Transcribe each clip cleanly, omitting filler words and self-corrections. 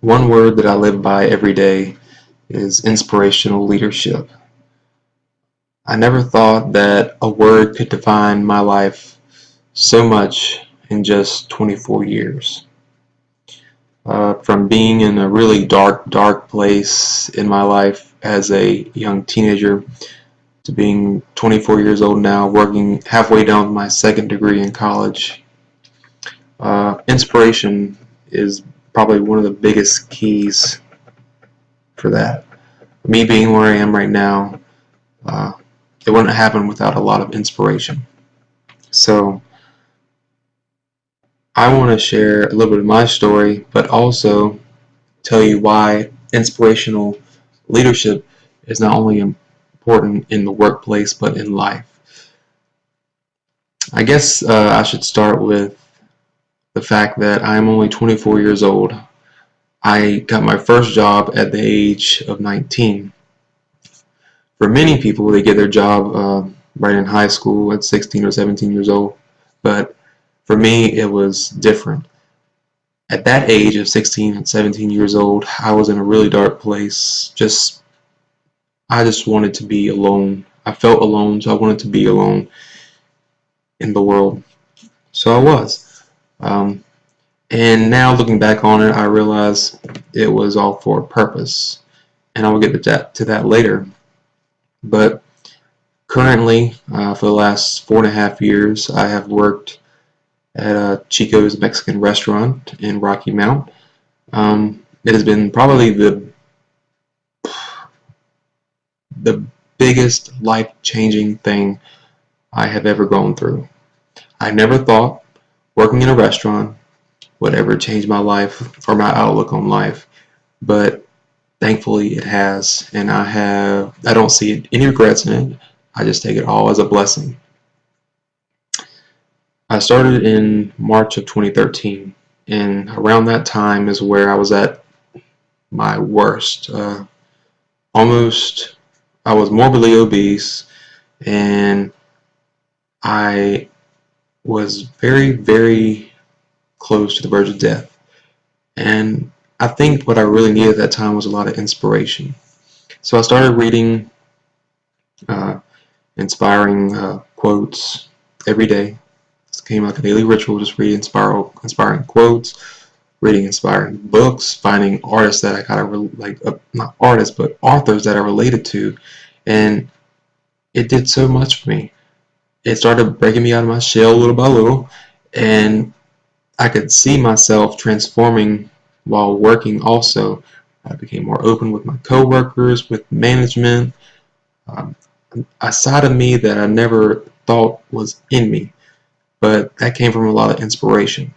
One word that I live by every day is inspirational leadership. I never thought that a word could define my life so much in just 24 years. From being in a really dark place in my life as a young teenager to being 24 years old now, working halfway down my second degree in college. Inspiration is probably one of the biggest keys for that. Me being where I am right now, uh, it wouldn't happen without a lot of inspiration. So I want to share a little bit of my story, but also tell you why inspirational leadership is not only important in the workplace, but in life. I guess I should start with the fact that I'm only 24 years old. I got my first job at the age of 19. For many people, they get their job right in high school at 16 or 17 years old, but for me, it was different. At that age of 16 and 17 years old, I was in a really dark place. I just wanted to be alone. I felt alone, so I wanted to be alone in the world. So I was. Um, and now looking back on it, I realize it was all for a purpose. And I will get to that later. But currently, for the last 4.5 years, I have worked at Chico's Mexican restaurant in Rocky Mount. It has been probably the biggest life-changing thing I have ever gone through. I never thought working in a restaurant would ever change my life or my outlook on life, but thankfully it has, and I don't see any regrets in it. I just take it all as a blessing. I started in March of 2013, and around that time is where I was at my worst. Almost, I was morbidly obese, and I was very, very close to the verge of death. And I think what I really needed at that time was a lot of inspiration. So I started reading uh, inspiring quotes every day. It became like a daily ritual, just reading inspiring quotes, reading inspiring books, finding artists that I kind of like, not artists, but authors that I related to. And it did so much for me. It started breaking me out of my shell little by little, and I could see myself transforming while working also. I became more open with my coworkers, with management, um, a side of me that I never thought was in me, but that came from a lot of inspiration.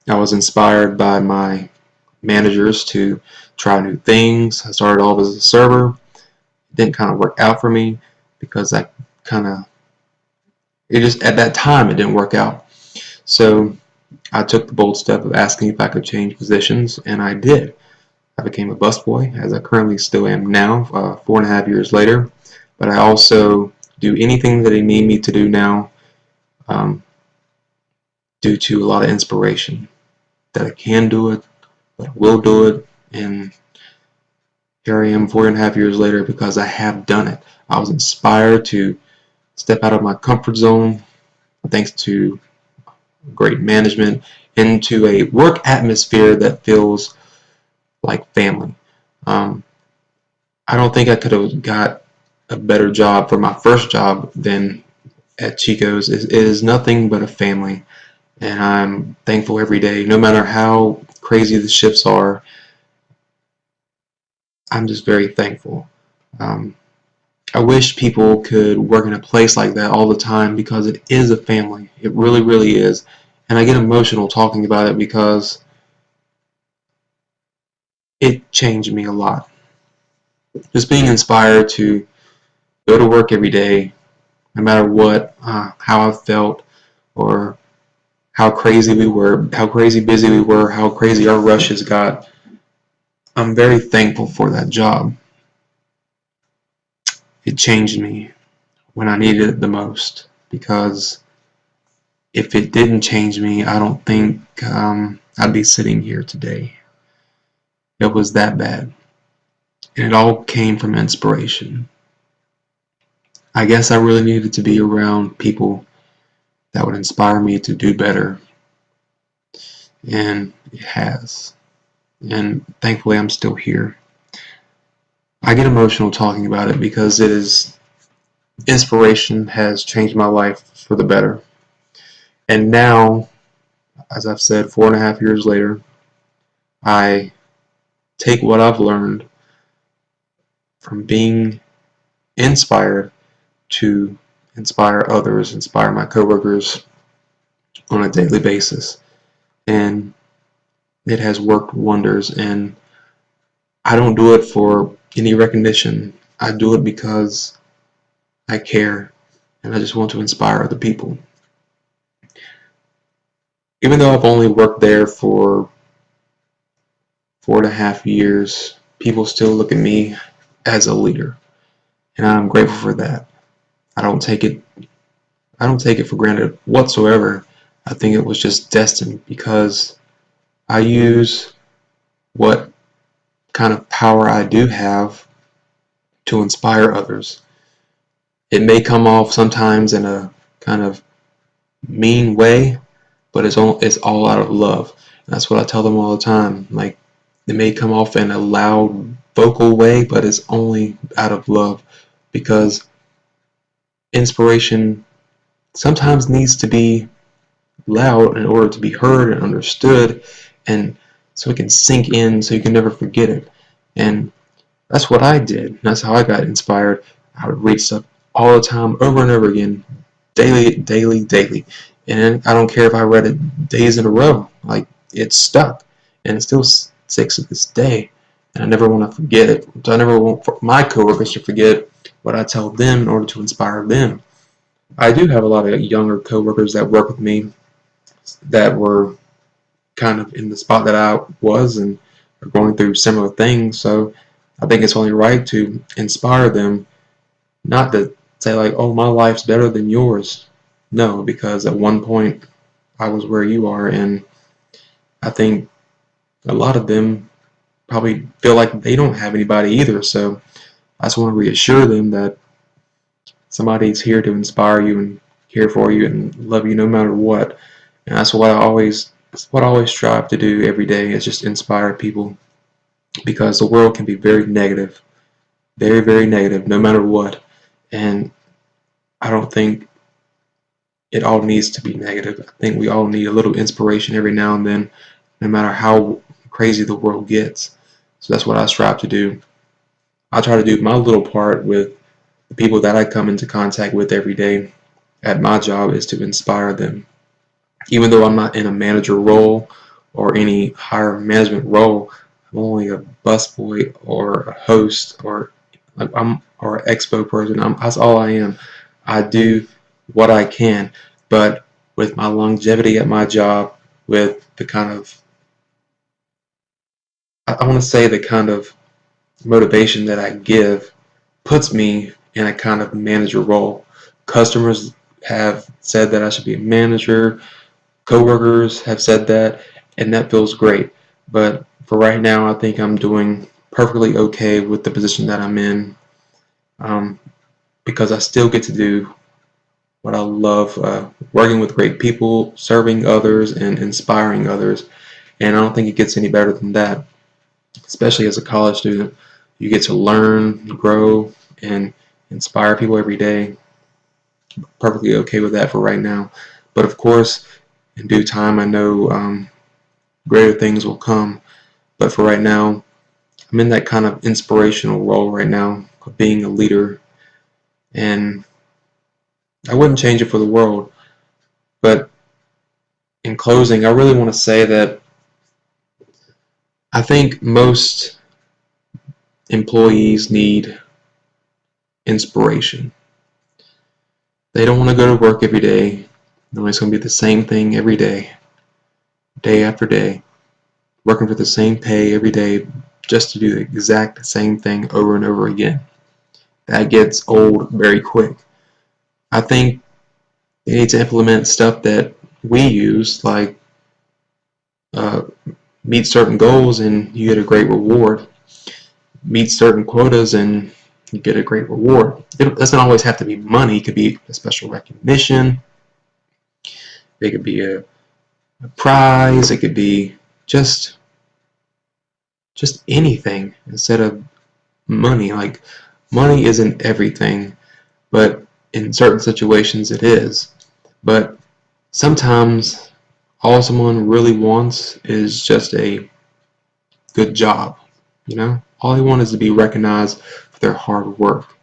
I was inspired by my managers to try new things. I started off as a server. It didn't kind of work out for me because I kind of, it just, at that time, it didn't work out. So I took the bold step of asking if I could change positions, and I did. I became a busboy, as I currently still am now, 4.5 years later. But I also do anything that they need me to do now um, due to a lot of inspiration. That I can do it, that I will do it, and here I am 4.5 years later because I have done it. I was inspired to step out of my comfort zone thanks to great management into a work atmosphere that feels like family. Um, I don't think I could have got a better job for my first job than at Chico's. It is nothing but a family, and I'm thankful every day. No matter how crazy the shifts are, I'm just very thankful. Um, I wish people could work in a place like that all the time because it is a family. It really, really is. And I get emotional talking about it because it changed me a lot. Just being inspired to go to work every day, no matter what, how I felt, or how crazy we were, how crazy busy we were, how crazy our rushes got. I'm very thankful for that job. It changed me when I needed it the most because if it didn't change me, I don't think I'd be sitting here today. It was that bad. And it all came from inspiration. I guess I really needed to be around people that would inspire me to do better, and it has. And thankfully, I'm still here. I get emotional talking about it because it is inspiration has changed my life for the better. And now, as I've said, 4.5 years later, I take what I've learned from being inspired to inspire others, inspire my coworkers on a daily basis. And it has worked wonders. And I don't do it for any recognition. I do it because I care and I just want to inspire other people. Even though I've only worked there for 4.5 years, people still look at me as a leader, and I'm grateful for that. I don't take it I don't take it for granted whatsoever. I think it was just destined because I use what kind of power I do have to inspire others. It may come off sometimes in a kind of mean way, but it's all out of love. And that's what I tell them all the time. Like, it may come off in a loud vocal way, but it's only out of love, because inspiration sometimes needs to be loud in order to be heard and understood, and so it can sink in so you can never forget it. And that's what I did. That's how I got inspired. I would read stuff all the time, over and over again, daily, daily, daily. And I don't care if I read it days in a row. Like, it stuck, and it still sticks to this day. And I never want to forget it. So I never want for my coworkers to forget what I tell them in order to inspire them. I do have a lot of younger coworkers that work with me that were kind of in the spot that I was and are going through similar things. So I think it's only right to inspire them, not to say like, "Oh, my life's better than yours." No, because at one point I was where you are, and I think a lot of them probably feel like they don't have anybody either. So I just want to reassure them that somebody's here to inspire you and care for you and love you no matter what. And that's what I always strive to do every day, is just inspire people, because the world can be very negative, very, very negative, no matter what. And I don't think it all needs to be negative. I think we all need a little inspiration every now and then, no matter how crazy the world gets. So that's what I strive to do. I try to do my little part with the people that I come into contact with every day at my job, is to inspire them. Even though I'm not in a manager role or any higher management role, I'm only a busboy or a host, or or an expo person. That's all I am. I do what I can, but with my longevity at my job, with the kind of, I want to say, the kind of motivation that I give, puts me in a kind of manager role. Customers have said that I should be a manager. Coworkers have said that, and that feels great. But for right now, I think I'm doing perfectly okay with the position that I'm in, um, because I still get to do what I love, working with great people, serving others, and inspiring others. And I don't think it gets any better than that, especially as a college student. You get to learn, grow, and inspire people every day. Perfectly okay with that for right now. But of course, in due time, I know greater things will come. But for right now, I'm in that kind of inspirational role right now of being a leader. And I wouldn't change it for the world. But in closing, I really want to say that I think most employees need inspiration. They don't want to go to work every day knowing it's going to be the same thing every day, day after day, working for the same pay every day just to do the exact same thing over and over again. That gets old very quick. I think they need to implement stuff that we use, like uh, meet certain goals and you get a great reward. Meet certain quotas and you get a great reward. It doesn't always have to be money. It could be a special recognition. It could be a prize. It could be just anything instead of money. Like, money isn't everything, but in certain situations it is. But sometimes all someone really wants is just a good job. All they want is to be recognized for their hard work,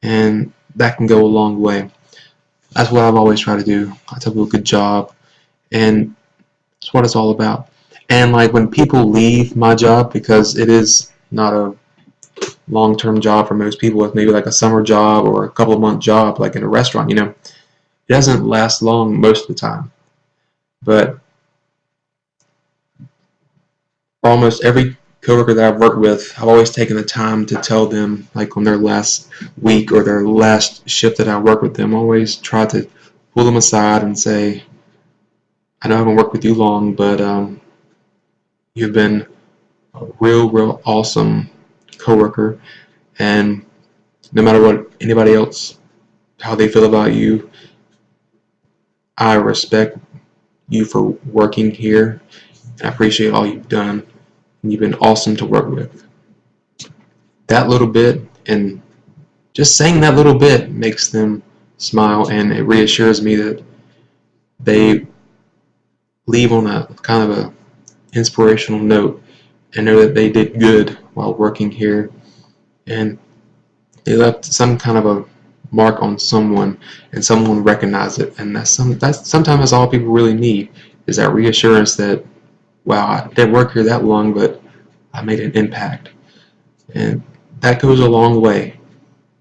and that can go a long way. That's what I've always tried to do. I tell people good job, and that's what it's all about. And like when people leave my job, because it is not a long-term job for most people, it's maybe like a summer job or a couple of month job, like in a restaurant, it doesn't last long most of the time. But almost every coworker that I've worked with, I've always taken the time to tell them, like on their last week or their last shift that I work with them, I always try to pull them aside and say, I know I haven't worked with you long, but you've been a real awesome coworker, and no matter what anybody else, how they feel about you, I respect you for working here, and I appreciate all you've done, and you've been awesome to work with. That little bit, and just saying that little bit, makes them smile, and it reassures me that they leave on a kind of a inspirational note and know that they did good while working here, and they left some kind of a mark on someone, and someone recognized it. And that's sometimes all people really need, is that reassurance that, wow, I didn't work here that long, but I made an impact. And that goes a long way,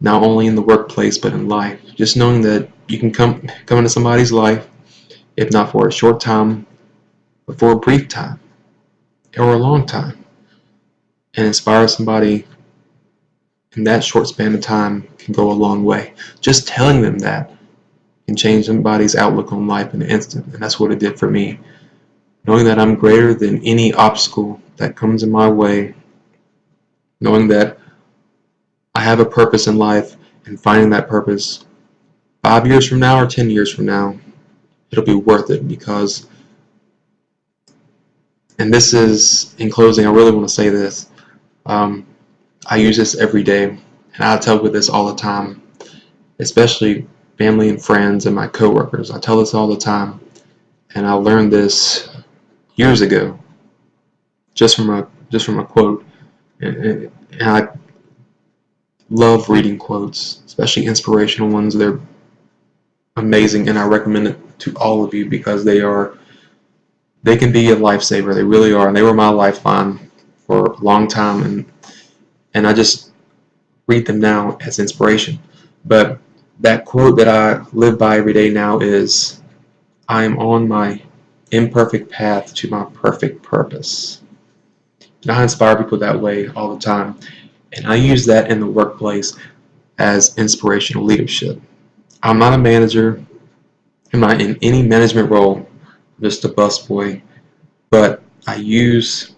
not only in the workplace but in life. Just knowing that you can come into somebody's life, if not for a short time, but for a brief time or a long time, and inspire somebody in that short span of time can go a long way. Just telling them that can change somebody's outlook on life in an instant, and that's what it did for me. Knowing that I'm greater than any obstacle that comes in my way, knowing that I have a purpose in life, and finding that purpose 5 years from now or 10 years from now, it'll be worth it. Because, and this is in closing, I really want to say this. I use this every day, and I tell people this all the time, especially family and friends and my coworkers. I tell this all the time, and I learned this years ago, just from a quote. And I love reading quotes, especially inspirational ones. They're amazing, and I recommend it to all of you because they can be a lifesaver. They really are, and they were my lifeline for a long time, and I just read them now as inspiration. But that quote that I live by every day now is, I am on my imperfect path to my perfect purpose. And I inspire people that way all the time. And I use that in the workplace as inspirational leadership. I'm not a manager. I'm not in any management role. I'm just a busboy. But I use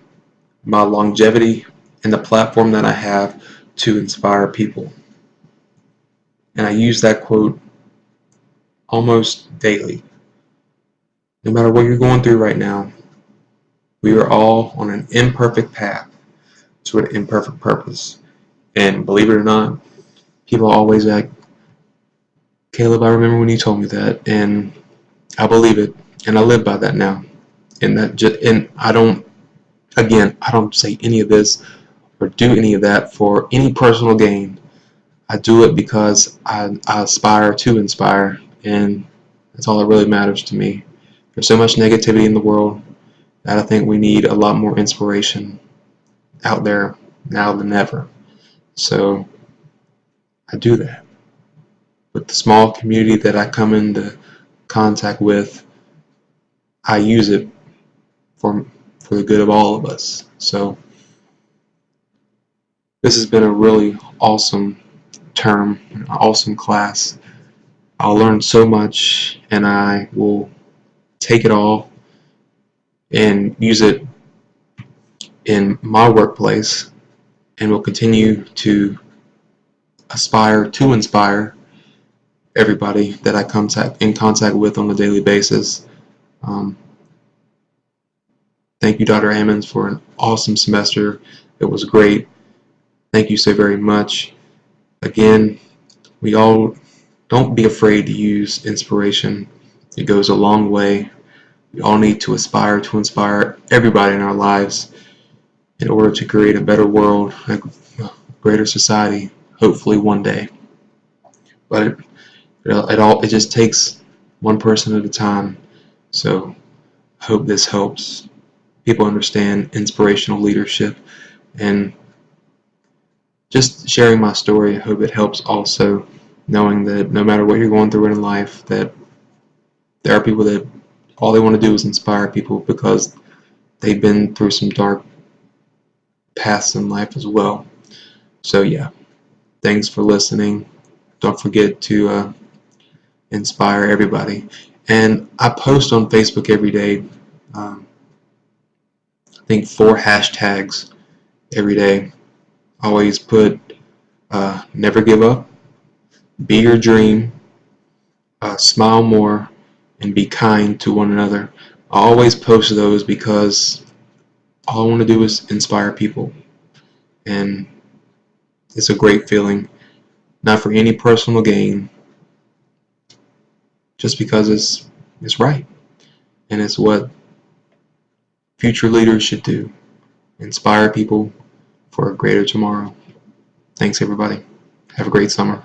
my longevity and the platform that I have to inspire people. And I use that quote almost daily. No matter what you're going through right now, we are all on an imperfect path to an imperfect purpose. And believe it or not, people always like, Caleb, I remember when you told me that, and I believe it, and I live by that now. And I don't, again, I don't say any of this or do any of that for any personal gain. I do it because I aspire to inspire, and that's all that really matters to me. There's so much negativity in the world that I think we need a lot more inspiration out there now than ever. So I do that. With the small community that I come into contact with, I use it for the good of all of us. So this has been a really awesome term, an awesome class. I'll learn so much, and I will take it all and use it in my workplace and will continue to aspire to inspire everybody that I come in contact with on a daily basis. Um, Thank you, Dr. Ammons, for an awesome semester. It was great. Thank you so very much. Again, we all don't be afraid to use inspiration. It goes a long way. We all need to aspire to inspire everybody in our lives in order to create a better world, a greater society, hopefully one day. But it just takes one person at a time. So I hope this helps people understand inspirational leadership, and just sharing my story. I hope it helps also, knowing that no matter what you're going through in life, that there are people that all they want to do is inspire people because they've been through some dark paths in life as well. So yeah, thanks for listening. Don't forget to inspire everybody. And I post on Facebook every day, um, I think 4 hashtags every day. I always put never give up, be your dream, smile more, and be kind to one another. I always post those because all I want to do is inspire people. And it's a great feeling, not for any personal gain, just because it's right. And it's what future leaders should do. Inspire people for a greater tomorrow. Thanks everybody. Have a great summer.